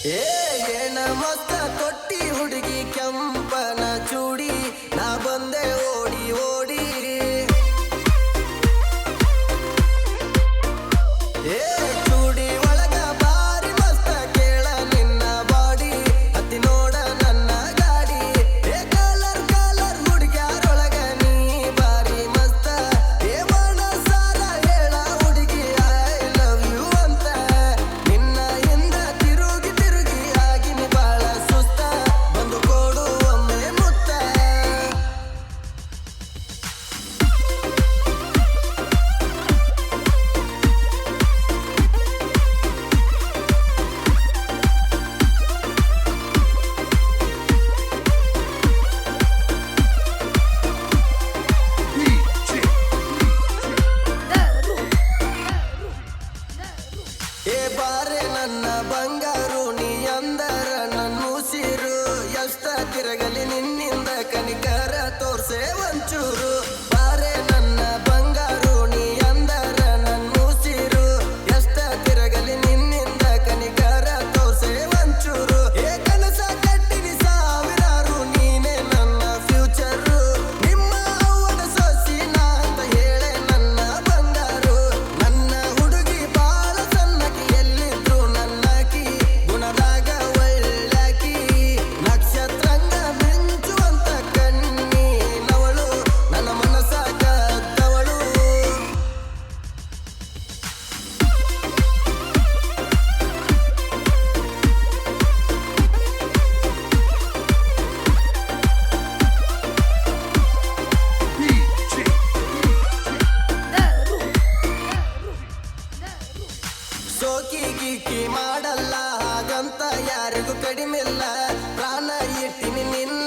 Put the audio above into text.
ಏನ ಮಸ್ತ ತೊಟ್ಟಿ ಹುಡುಗಿ ಕೆಂಪನ ಚೂಡಿ ನಾ ಬಂದೆ ಓಡಿ ಓಡಿ ಚೂಡಿ ಒಳಗ ಬಾರಿ ಮಸ್ತ ಕೇಳ ನಿನ್ನ ಬಾಡಿ ಹತ್ತಿ ನೋಡ ನನ್ನ ಗಾಡಿ ಕಲರ್ ಕಲರ್ ಹುಡುಗ್ಯಾರೊಳಗ ನೀ ಬಾರಿ ಮಸ್ತ ಮನಸಾರ ಹೇಳ ಹುಡುಗಿ ಐ ಲವ್ ಯು ಅಂತ ನಿನ್ನ ಹಿಂದ ತಿರುಗಿ ತಿರುಗಿ ಆಗಿನಿ ಬಾಳ ಸುಸ್ತ ಬಂದು ಕೊಡು ಒಮ್ಮೆ ಮುತ್ತ ಬಾರೆ ನನ್ನ ಬಂಗಾರು ನೀ ಅಂದರ ನನ್ನ ಉಸಿರು ಎಷ್ಟ ತಿರಗಲಿ ನಿನ್ನಿಂದ ಕನಿಕರ ತೋರ್ಸೆ ಒಂಚೂರು ಬಾರೆ ನನ್ನ ಬಂಗಾರು ನೀ ಅಂದರ ನನ್ನ ಉಸಿರು ಎಷ್ಟ ತಿರಗಲಿ ನಿನ್ನಿಂದ ಕನಿಕರ ತೋರ್ಸೆ ಒಂಚೂರು ಕನಸ ಕಟ್ಟಿನಿ ಸಾವಿರಾರು ನೀನೆ ನನ್ನ ಫ್ಯೂಚರು ನಿಮ್ಮ ಅವನ ಸೊಸಿನ ಅಂತ ಹೇಳೆ ನನ್ನ ಬಂಗಾರು ನನ್ನ ಹುಡುಗಿ ಬಾಳ ಸಣ್ಣಕಿ ಎಲ್ಲಿದ್ರು ನನ್ನಕಿ ಗುಣದಾಗ ಒಳ್ಳಾಕಿ ನಕ್ಷತ್ರಂಗ ಮಿಂಚುವಂತ ಕಣ್ಣೀನವಳು ನನ್ನ ಮನಸ ಕದ್ದವಳು ಸೋಕಿ ಗೀಕಿ ಮಾಡಲ್ಲ ಹಾಗಂತ ಯಾರಿಗೂ ಕಡಿಮೆಲ್ಲ ಪ್ರಾಣ ಇಟ್ಟಿನಿ ನಿನ್ನ